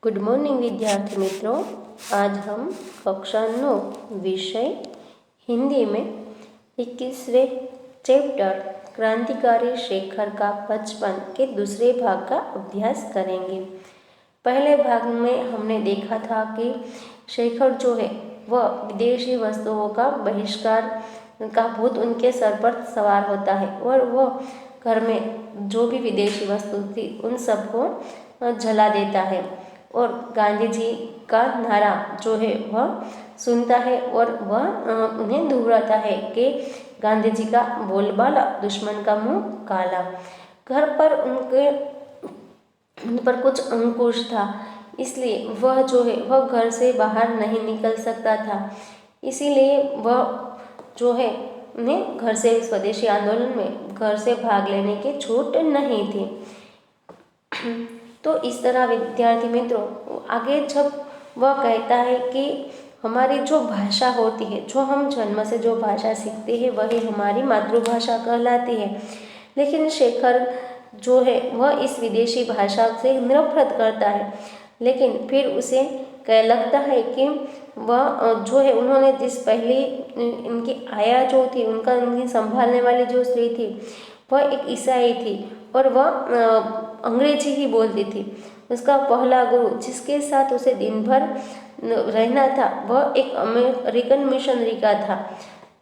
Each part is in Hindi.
गुड मॉर्निंग विद्यार्थी मित्रों। आज हम कक्षा 9 विषय हिंदी में 21वें चैप्टर क्रांतिकारी शेखर का बचपन के दूसरे भाग का अभ्यास करेंगे। पहले भाग में हमने देखा था कि शेखर जो है वह विदेशी वस्तुओं का बहिष्कार का भूत उनके सर पर सवार होता है और वह घर में जो भी विदेशी वस्तु थी उन सबको जला देता है और गांधी जी का नारा जो है वह सुनता है और वह उन्हें दोहराता है कि गांधी जी का बोलबाला दुश्मन का मुंह काला। घर पर उन पर कुछ अंकुश था, इसलिए वह जो है वह घर से बाहर नहीं निकल सकता था। इसीलिए वह जो है उन्हें घर से स्वदेशी आंदोलन में घर से भाग लेने की छूट नहीं थी। तो इस तरह विद्यार्थी मित्रों आगे जब वह कहता है कि हमारी जो भाषा होती है, जो हम जन्म से जो भाषा सीखते हैं वही हमारी मातृभाषा कहलाती है, लेकिन शेखर जो है वह इस विदेशी भाषा से नफरत करता है। लेकिन फिर उसे लगता है कि वह जो है उन्होंने जिस पहली इनकी आया जो थी उनकी संभालने वाली जो स्त्री थी वह एक ईसाई थी और वह अंग्रेजी ही बोलती थी। उसका पहला गुरु जिसके साथ उसे दिन भर रहना था वह एक अमेरिकन मिशनरी का था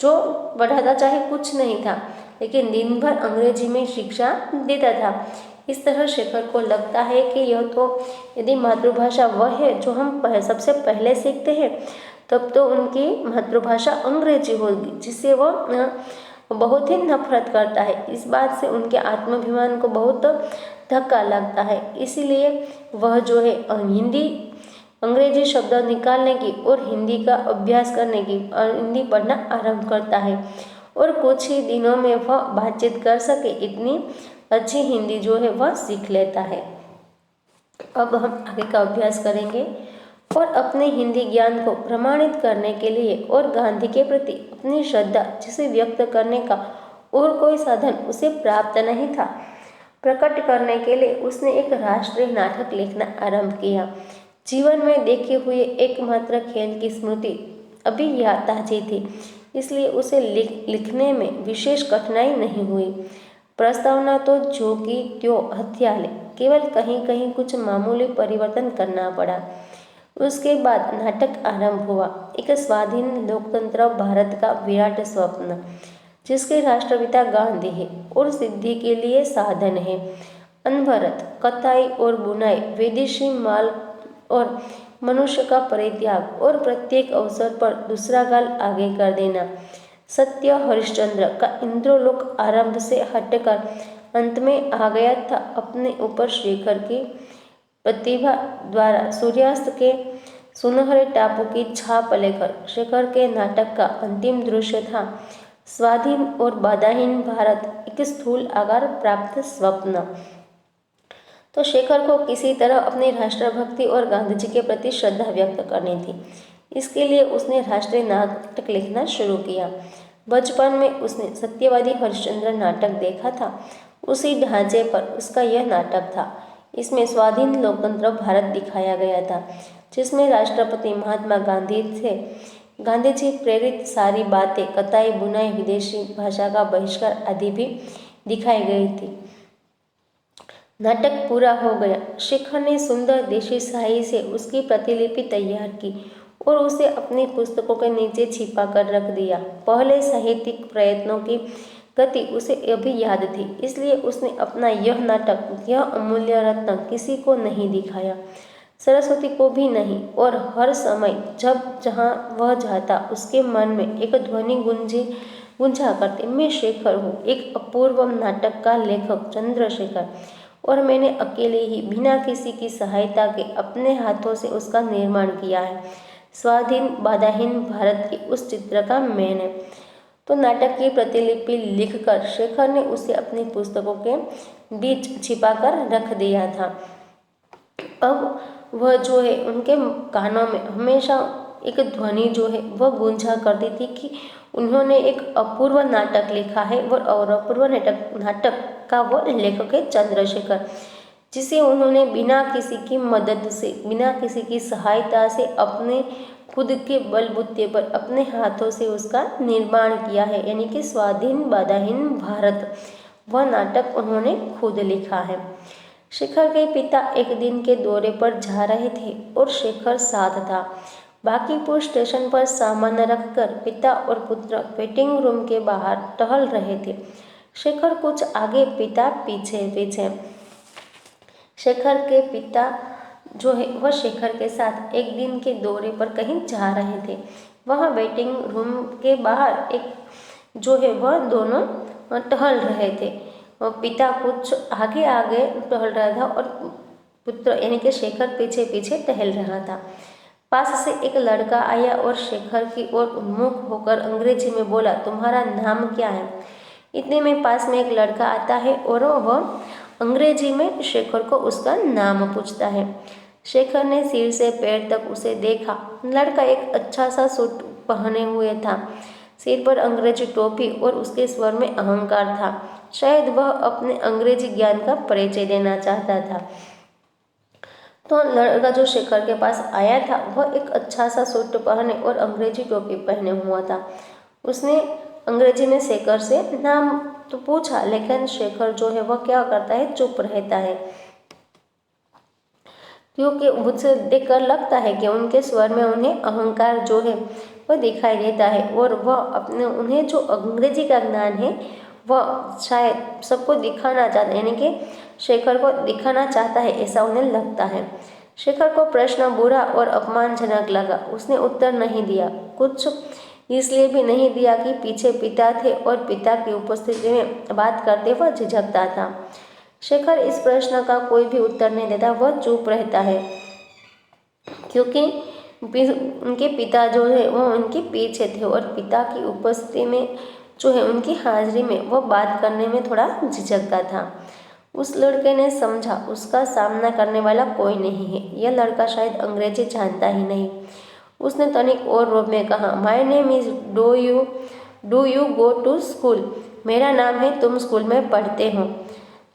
जो पढ़ाता चाहे कुछ नहीं था, लेकिन दिन भर अंग्रेजी में शिक्षा देता था। इस तरह शेखर को लगता है कि यह तो यदि मातृभाषा वह है जो हम सबसे पहले सीखते हैं तब तो उनकी मातृभाषा अंग्रेजी होगी, जिससे वह बहुत ही नफरत करता है। इस बात से उनके आत्माभिमान को बहुत धक्का लगता है। इसीलिए वह जो है अंग्रेजी शब्द निकालने की और हिंदी का अभ्यास करने की और हिंदी पढ़ना आरंभ करता है और कुछ ही दिनों में वह बातचीत कर सके इतनी अच्छी हिंदी जो है वह सीख लेता है। अब हम आगे का अभ्यास करेंगे और अपने हिंदी ज्ञान को प्रमाणित करने के लिए और गांधी के प्रति अपनी श्रद्धा जिसे व्यक्त करने का और कोई साधन उसे प्राप्त नहीं था, प्रकट करने के लिए उसने एक राष्ट्रीय नाटक लिखना आरंभ किया। जीवन में देखे हुए एकमात्र खेल की स्मृति अभी याद ताजी थी, इसलिए उसे लिखने में विशेष कठिनाई नहीं हुई। प्रस्तावना तो जो की त्यों हत्या ले, केवल कहीं कहीं कुछ मामूली परिवर्तन करना पड़ा। उसके बाद नाटक आरंभ हुआ, एक स्वाधीन लोकतंत्र भारत का विराट स्वप्न जिसके राष्ट्रपिता गांधी है और सिद्धि के लिए साधन है। अनवरत कताई और बुनाई, विदेशी माल और मनुष्य का परित्याग और प्रत्येक अवसर पर दूसरा गाल आगे कर देना। सत्य हरिश्चंद्र का इंद्रलोक आरंभ से हटकर अंत में आ गया था। अपने ऊपर शेखर की प्रतिभा द्वारा सूर्यास्त के सुनहरे टापू की छाप लेकर शेखर के नाटक का अंतिम दृश्य था स्वाधीन और बाधाहीन भारत, एक स्थूल आकार प्राप्त स्वप्न। तो शेखर को किसी तरह अपनी राष्ट्रभक्ति और गांधी जी के प्रति श्रद्धा व्यक्त करनी थी। इसके लिए उसने राष्ट्रीय नाटक लिखना शुरू किया। बचपन में उसने सत्यवादी हरिश्चंद्र नाटक देखा था, उसी ढांचे पर उसका यह नाटक था। इसमें स्वाधीन लोकतंत्र भारत दिखाया गया था, जिसमें राष्ट्रपति महात्मा गांधी थे। गांधी जी प्रेरित सारी बातें, कताई बुनाई, विदेशी भाषा का बहिष्कार आदि भी दिखाई गई थी। नाटक पूरा हो गया। शेखर ने सुंदर देशी स्याही से उसकी प्रतिलिपि तैयार की और उसे अपनी पुस्तकों के नीचे छिपा कर रख दिया। पहले साहित्यिक प्रयत्नों की गति उसे अभी याद थी, इसलिए उसने अपना यह नाटक, यह अमूल्य रत्न किसी को नहीं दिखाया, सरस्वती को भी नहीं। और हर समय जब जहाँ वह जाता उसके मन में एक ध्वनि गुंजा करती, मैं शेखर हूँ, एक अपूर्व नाटक का लेखक चंद्रशेखर, और मैंने अकेले ही बिना किसी की सहायता के अपने हाथों से उसका निर्माण किया है। स्वाधीन बाधाहीन भारत के उस चित्र का मैंने तो नाटक की प्रतिलिपि लिखकर शेखर ने उसे अपनी पुस्तकों के बीच छिपाकर रख दिया था। अब वह जो है उनके कानों में हमेशा एक ध्वनि जो है वह गूंजा करती थी कि उन्होंने एक अपूर्व नाटक लिखा है और अपूर्व नाटक का वो लेखक है चंद्रशेखर। जिसे उन्होंने बिना किसी की मदद से, बिना किसी की सहायता से अपने खुद के बलबूते पर अपने हाथों से उसका निर्माण किया है, यानी कि स्वाधीन बाधाहीन भारत, वह नाटक उन्होंने खुद लिखा है। शेखर के पिता एक दिन के दौरे पर जा रहे थे और शेखर साथ था। बांकीपुर स्टेशन पर सामान रखकर पिता और पुत्र वेटिंग रूम के बाहर टहल रहे थे। शेखर कुछ आगे, पिता पीछे पीछे। शेखर के पिता जो है वह शेखर के साथ एक दिन के दौरे पर कहीं जा रहे थे। वहाँ वेटिंग रूम के बाहर एक जो है वह दोनों टहल रहे थे। पिता कुछ आगे आगे टहल रहा था और पुत्र यानी कि शेखर पीछे पीछे टहल रहा था। पास से एक लड़का आया और शेखर की ओर उन्मुख होकर अंग्रेजी में बोला, तुम्हारा नाम क्या है? इतने में पास में एक लड़का आता है और वह अंग्रेजी में शेखर को उसका नाम पूछता है। शेखर ने सिर से पैर तक उसे देखा। लड़का एक अच्छा सा सूट पहने हुए था, सिर पर अंग्रेजी टोपी और उसके स्वर में अहंकार था। शायद वह अपने अंग्रेजी ज्ञान का परिचय देना चाहता था। तो लड़का जो शेखर के पास आया था वह एक अच्छा सा सूट पहने और अंग्रेजी टोपी पहने हुआ था। उसने अंग्रेजी में शेखर से नाम तो पूछा, लेकिन शेखर जो है वह क्या करता है, चुप रहता है, क्योंकि मुझसे देखकर लगता है कि उनके स्वर में उन्हें अहंकार जो है वह दिखाई देता है और वह अपने उन्हें जो अंग्रेजी का ज्ञान है वह शायद सबको दिखाना चाहता है, यानी कि शेखर को दिखाना चाहता है, ऐसा उन्हें लगता है। शेखर को प्रश्न बुरा और अपमानजनक लगा। उसने उत्तर नहीं दिया, कुछ इसलिए भी नहीं दिया कि पीछे पिता थे और पिता की उपस्थिति में बात करते वह झिझकता था। शेखर इस प्रश्न का कोई भी उत्तर नहीं देता, वह चुप रहता है, क्योंकि उनके पिता जो है वह उनके पीछे थे और पिता की उपस्थिति में जो है उनकी हाजिरी में वह बात करने में थोड़ा झिझकता था। उस लड़के ने समझा उसका सामना करने वाला कोई नहीं है, यह लड़का शायद अंग्रेजी जानता ही नहीं। उसने तनिक और रूप में कहा, my name is do you go to school? मेरा नाम है, तुम स्कूल में पढ़ते हो?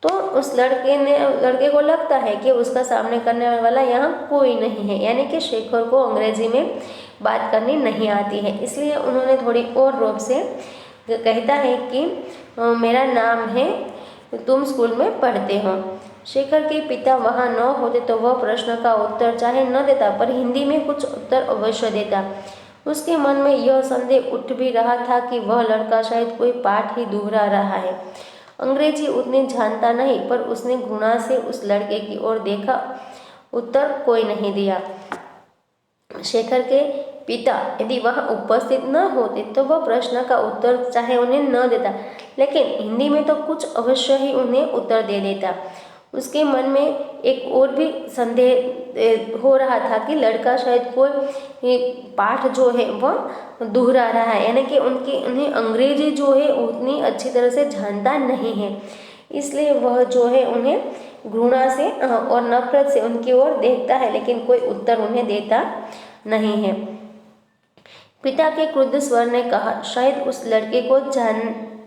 तो उस लड़के को लगता है कि उसका सामने करने वाला यहाँ कोई नहीं है, यानी कि शेखर को अंग्रेजी में बात करनी नहीं आती है। इसलिए उन्होंने थोड़ी और रूप से कहता है कि मेरा नाम है, तुम स्कूल में पढ़ते हो। शेखर के पिता वहाँ न होते तो वह प्रश्न का उत्तर चाहे न देता, पर हिंदी में कुछ उत्तर अवश्य देता। उसके मन में यह संदेह उठ भी रहा था कि वह लड़का शायद कोई पाठ ही दोहरा रहा है। अंग्रेजी उतने जानता नहीं, पर उसने घृणा से उस लड़के की ओर देखा। उत्तर कोई नहीं दिया। शेखर के पिता यदि वहाँ उपस्थित न होते तो वह प्रश्न का उत्तर चाहे उन्हें न देता, लेकिन हिंदी में तो कुछ अवश्य ही उन्हें उत्तर दे देता। उसके मन में एक और भी संदेह हो रहा था कि लड़का शायद कोई पाठ जो है वह दोहरा रहा है, यानी कि उन्हें अंग्रेजी जो है उतनी अच्छी तरह से जानता नहीं है। इसलिए वह जो है उन्हें घृणा से और नफरत से उनकी ओर देखता है, लेकिन कोई उत्तर उन्हें देता नहीं है। पिता के क्रुद्ध स्वर ने कहा, शायद उस लड़के को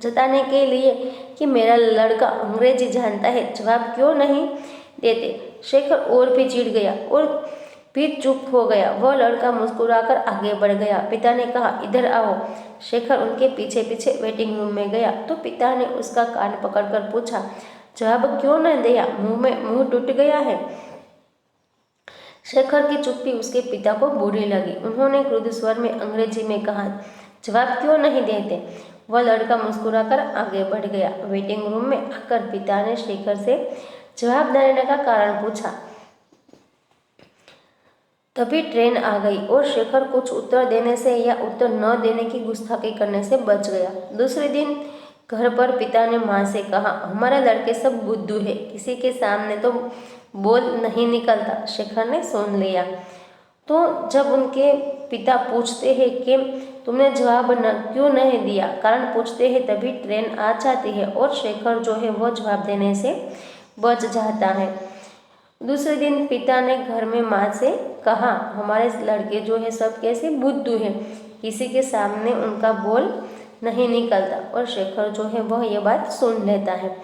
जताने के लिए कि मेरा लड़का अंग्रेजी जानता है, जवाब क्यों नहीं देते। शेखर और भी चिढ़ गया और फिर चुप हो गया। वह लड़का मुस्कुराकर आगे बढ़ गया। पिता ने कहा, इधर आओ। शेखर उनके पीछे पीछे वेटिंग रूम में गया तो पिता ने उसका कान पकड़कर पूछा, जवाब क्यों न दिया? मुंह टूट गया है? शेखर की चुप्पी उसके पिता को बुरी लगी। उन्होंने क्रुद्ध स्वर में अंग्रेजी में कहा, जवाब क्यों नहीं देते? वह लड़का मुस्कुराकर आगे बढ़ गया। वेटिंग रूम में आकर पिता ने शेखर से जवाब देने का कारण पूछा। तभी ट्रेन आ गई और शेखर कुछ उत्तर देने से या उत्तर न देने की गुस्ताखी करने से बच गया। दूसरे दिन घर पर पिता ने माँ से कहा, हमारे लड़के सब बुद्धू है, किसी के सामने तो बोल नहीं निकलता। शेखर ने सुन लिया। तो जब उनके पिता पूछते हैं कि तुमने जवाब क्यों नहीं दिया, कारण पूछते हैं, तभी ट्रेन आ जाती है और शेखर जो है वो जवाब देने से बच जाता है। दूसरे दिन पिता ने घर में माँ से कहा, हमारे लड़के जो है सब कैसे बुद्धू है, किसी के सामने उनका बोल नहीं निकलता। और शेखर जो है वह ये बात सुन लेता है।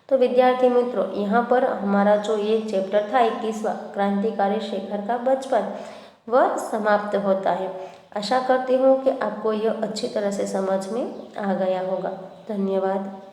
तो विद्यार्थी मित्रों, यहाँ पर हमारा जो ये चैप्टर था 21वां क्रांतिकारी शेखर का बचपन वह समाप्त होता है। आशा करती हूँ कि आपको यह अच्छी तरह से समझ में आ गया होगा। धन्यवाद।